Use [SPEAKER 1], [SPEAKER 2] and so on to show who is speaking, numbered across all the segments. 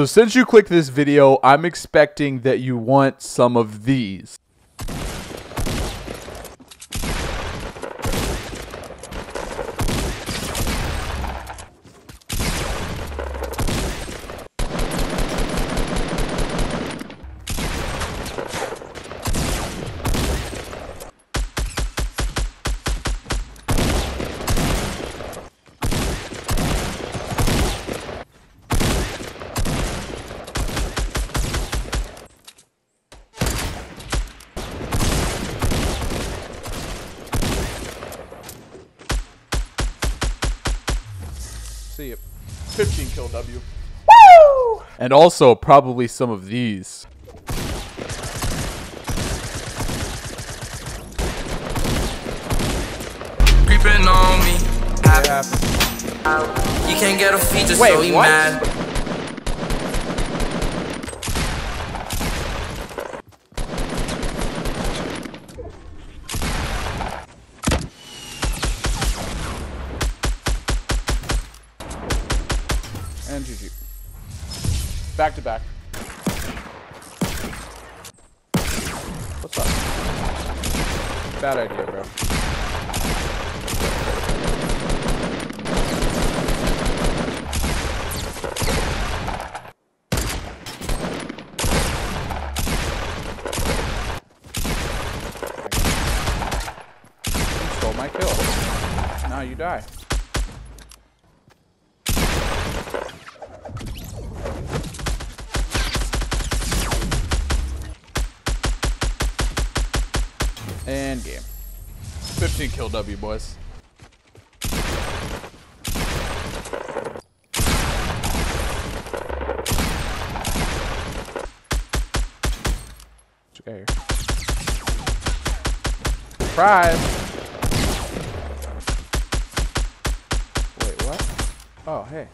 [SPEAKER 1] So since you clicked this video, I'm expecting that you want some of these.
[SPEAKER 2] See it. 15 kill W.
[SPEAKER 1] Woo! And also probably some of these.
[SPEAKER 3] Creeping on me.
[SPEAKER 2] What happened?
[SPEAKER 3] You can't get a feature,
[SPEAKER 2] Wait,
[SPEAKER 3] so you
[SPEAKER 2] what?
[SPEAKER 3] mad.
[SPEAKER 2] And GG. Back to back. What's up? Bad idea, bro. You stole my kill. Now you die. And game. 15 kill W, boys. What you got here? Surprise! Wait, what? Oh, hey.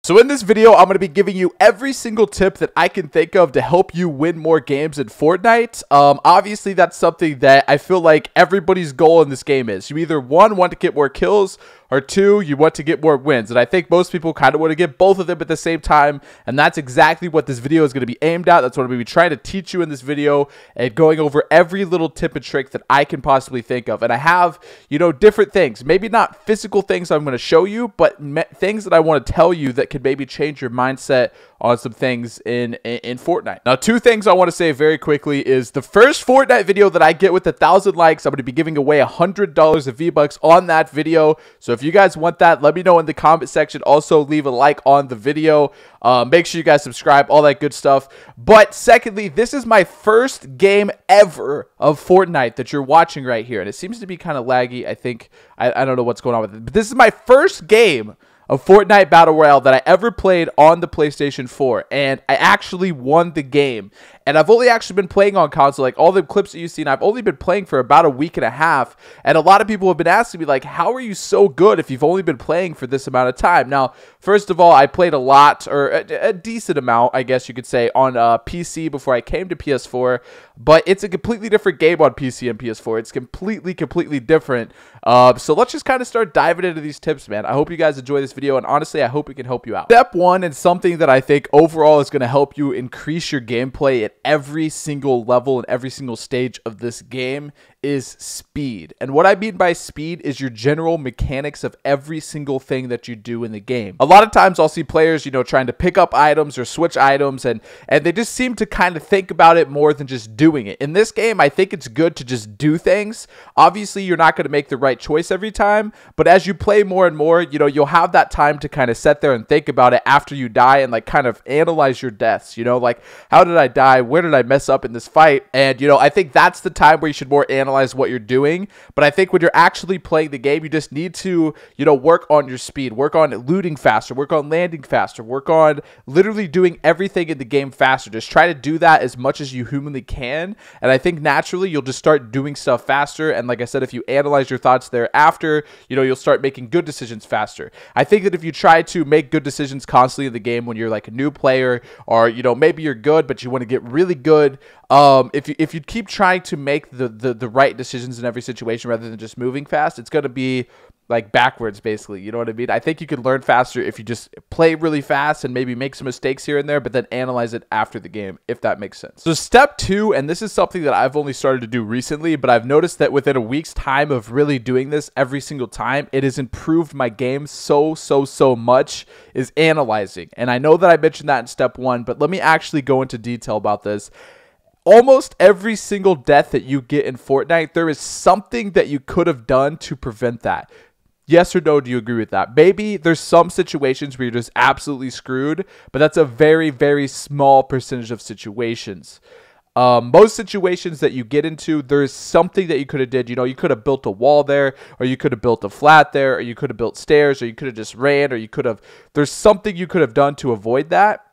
[SPEAKER 1] So in this video, I'm going to be giving you every single tip that I can think of to help you win more games in Fortnite. Obviously, that's something that I feel like everybody's goal in this game is. You either, one, want to get more kills, or two, you want to get more wins. And I think most people kind of want to get both of them at the same time. And that's exactly what this video is going to be aimed at. That's what I'm going to be trying to teach you in this video and going over every little tip and trick that I can possibly think of. And I have, you know, different things. Maybe not physical things I'm going to show you, but things that I want to tell you that could maybe change your mindset on some things in Fortnite. Now, two things I want to say very quickly is the first Fortnite video that I get with 1,000 likes, I'm going to be giving away $100 of V-Bucks on that video. So if you guys want that, let me know in the comment section. Also, leave a like on the video. Make sure you guys subscribe, all that good stuff. But secondly, this is my first game ever of Fortnite that you're watching right here. And it seems to be kind of laggy. I think, I don't know what's going on with it. But this is my first game of Fortnite Battle Royale that I ever played on the PlayStation 4, and I actually won the game. And I've only actually been playing on console, like all the clips that you've seen, I've only been playing for about a week and a half, and a lot of people have been asking me, like, how are you so good if you've only been playing for this amount of time? Now, first of all, I played a lot, or a decent amount, I guess you could say, on PC before I came to PS4, but it's a completely different game on PC and PS4. It's completely different. So let's just kind of start diving into these tips, man. I hope you guys enjoy this video, and honestly, I hope it can help you out. Step one, and something that I think overall is going to help you increase your gameplay at every single level and every single stage of this game, is speed. And what I mean by speed is your general mechanics of every single thing that you do in the game. A lot of times I'll see players, you know, trying to pick up items or switch items, and they just seem to kind of think about it more than just doing it. In this game, I think it's good to just do things. Obviously, you're not going to make the right choice every time, but as you play more and more, you know, you'll have that time to kind of sit there and think about it after you die and like kind of analyze your deaths, you know, like how did I die? Where did I mess up in this fight? And, you know, I think that's the time where you should more analyze analyze what you're doing. But I think when you're actually playing the game, you just need to, you know, work on your speed, work on looting faster, work on landing faster, work on literally doing everything in the game faster. Just try to do that as much as you humanly can. And I think naturally you'll just start doing stuff faster. And like I said, if you analyze your thoughts thereafter, you know, you'll start making good decisions faster. I think that if you try to make good decisions constantly in the game when you're like a new player, or, you know, maybe you're good, but you want to get really good, if you keep trying to make the right decisions in every situation rather than just moving fast, it's going to be like backwards, basically. You know what I mean? I think you can learn faster if you just play really fast and maybe make some mistakes here and there, but then analyze it after the game, if that makes sense. So step 2, and this is something that I've only started to do recently, but I've noticed that within a week's time of really doing this every single time, it has improved my game so much, is analyzing. And I know that I mentioned that in step 1, but let me actually go into detail about this. Almost every single death that you get in Fortnite, there is something that you could have done to prevent that. Yes or no, do you agree with that? Maybe there's some situations where you're just absolutely screwed, but that's a very small percentage of situations. Most situations that you get into, there's something that you could have did. You know, you could have built a wall there, or you could have built a flat there, or you could have built stairs, or you could have just ran, or you could have, there's something you could have done to avoid that.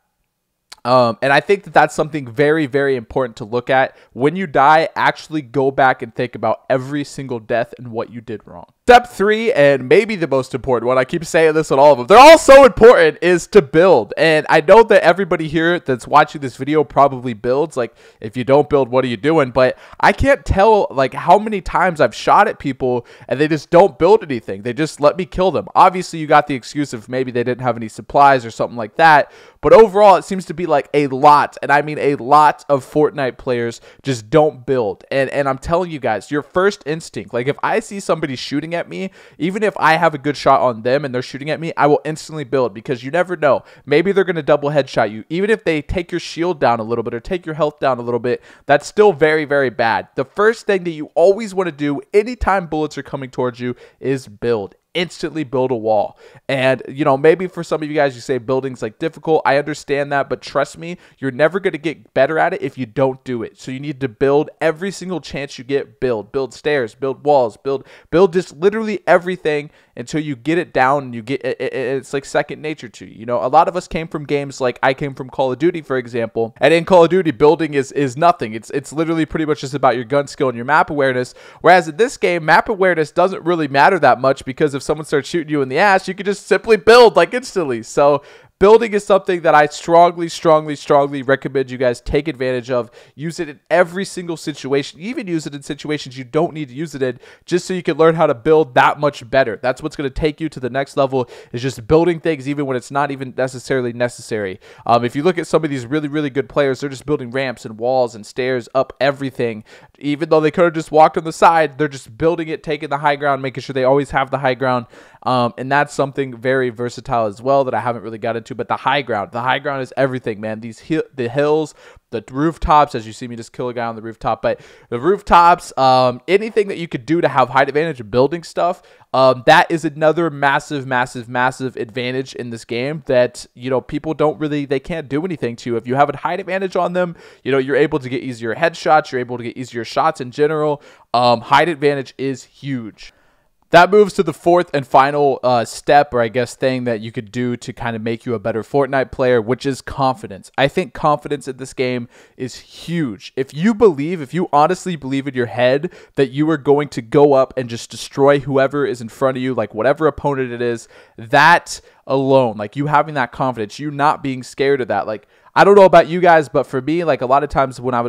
[SPEAKER 1] And I think that that's something very important to look at. When you die, actually go back and think about every single death and what you did wrong. Step 3, and maybe the most important one, I keep saying this on all of them, they're all so important, is to build. And I know that everybody here that's watching this video probably builds. Like, if you don't build, what are you doing? But I can't tell, like, how many times I've shot at people and they just don't build anything. They just let me kill them. Obviously, you got the excuse of maybe they didn't have any supplies or something like that. But overall, it seems to be like a lot, and I mean a lot of Fortnite players just don't build. And I'm telling you guys, your first instinct, like if I see somebody shooting at me, even if I have a good shot on them and they're shooting at me, I will instantly build, because you never know. Maybe they're going to double headshot you. Even if they take your shield down a little bit or take your health down a little bit, that's still very bad. The first thing that you always want to do anytime bullets are coming towards you is build. Instantly build a wall. And, you know, maybe for some of you guys, you say building's like difficult. I understand that, but trust me, you're never going to get better at it if you don't do it. So you need to build every single chance you get. Build stairs, build walls, build just literally everything until you get it down and you get it. It's like second nature to you. You know, a lot of us came from games, like I came from Call of Duty, for example, and in Call of Duty, building is nothing. It's literally pretty much just about your gun skill and your map awareness. Whereas in this game, map awareness doesn't really matter that much, because if someone starts shooting you in the ass, you can just simply build like instantly. So building is something that I strongly recommend you guys take advantage of. Use it in every single situation. Even use it in situations you don't need to use it in, just so you can learn how to build that much better. That's what's going to take you to the next level, is just building things even when it's not even necessarily necessary. If you look at some of these really good players, they're just building ramps and walls and stairs up everything. Even though they could have just walked on the side, they're just building it, taking the high ground, making sure they always have the high ground. And that's something very versatile as well that I haven't really got into. But the high ground is everything, man. The hills, the rooftops, as you see me just kill a guy on the rooftop, but the rooftops, anything that you could do to have height advantage of building stuff, that is another massive advantage in this game that, you know, people they can't do anything to. If you have a height advantage on them, you know, you're able to get easier headshots, you're able to get easier shots in general. Height advantage is huge. That moves to the fourth and final step, or I guess thing that you could do to kind of make you a better Fortnite player, which is confidence. I think confidence in this game is huge. If you honestly believe in your head that you are going to go up and just destroy whoever is in front of you, like whatever opponent it is, that alone, like you having that confidence, you not being scared of that, like, I don't know about you guys, but for me, like a lot of times when I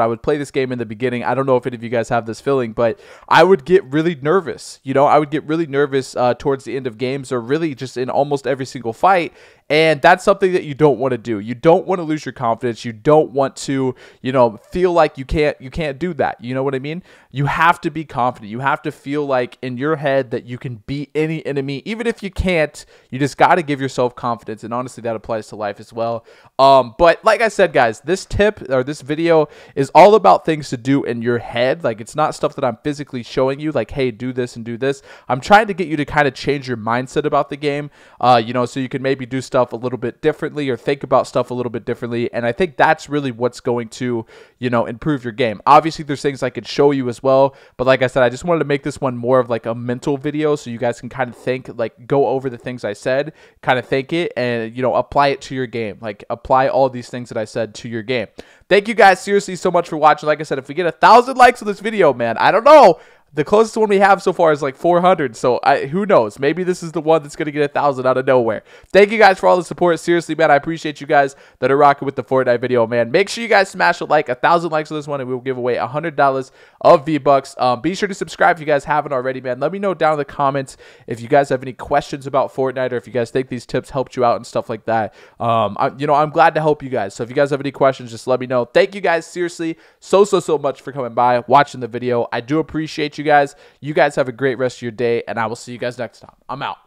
[SPEAKER 1] would play this game in the beginning, I don't know if any of you guys have this feeling, but I would get really nervous. You know, I would get really nervous towards the end of games, or really just in almost every single fight. And that's something that you don't want to do. You don't want to lose your confidence. You don't want to, you know, feel like you can't do that. You know what I mean? You have to be confident. You have to feel like in your head that you can beat any enemy. Even if you can't, you just got to give yourself confidence. And honestly, that applies to life as well. But like I said, guys, this tip or this video is all about things to do in your head. Like, it's not stuff that I'm physically showing you, like, hey, do this and do this. I'm trying to get you to kind of change your mindset about the game, you know, so you can maybe do stuff stuff a little bit differently or think about stuff a little bit differently. And I think that's really what's going to, you know, improve your game. Obviously, there's things I could show you as well. But like I said, I just wanted to make this one more of like a mental video so you guys can kind of think, like go over the things I said, kind of think it, and, you know, apply it to your game. Like apply all these things that I said to your game. Thank you guys seriously so much for watching. Like I said, if we get 1,000 likes on this video, man, I don't know. The closest one we have so far is like 400, so who knows? Maybe this is the one that's going to get 1,000 out of nowhere. Thank you guys for all the support. Seriously, man, I appreciate you guys that are rocking with the Fortnite video, man. Make sure you guys smash a like, 1,000 likes on this one, and we will give away $100 of V-Bucks. Be sure to subscribe if you guys haven't already, man. Let me know down in the comments if you guys have any questions about Fortnite or if you guys think these tips helped you out and stuff like that. You know, I'm glad to help you guys. So if you guys have any questions, just let me know. Thank you guys seriously so much for coming by, watching the video. I do appreciate you guys. You guys have a great rest of your day, and I will see you guys next time. I'm out.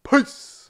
[SPEAKER 1] Peace.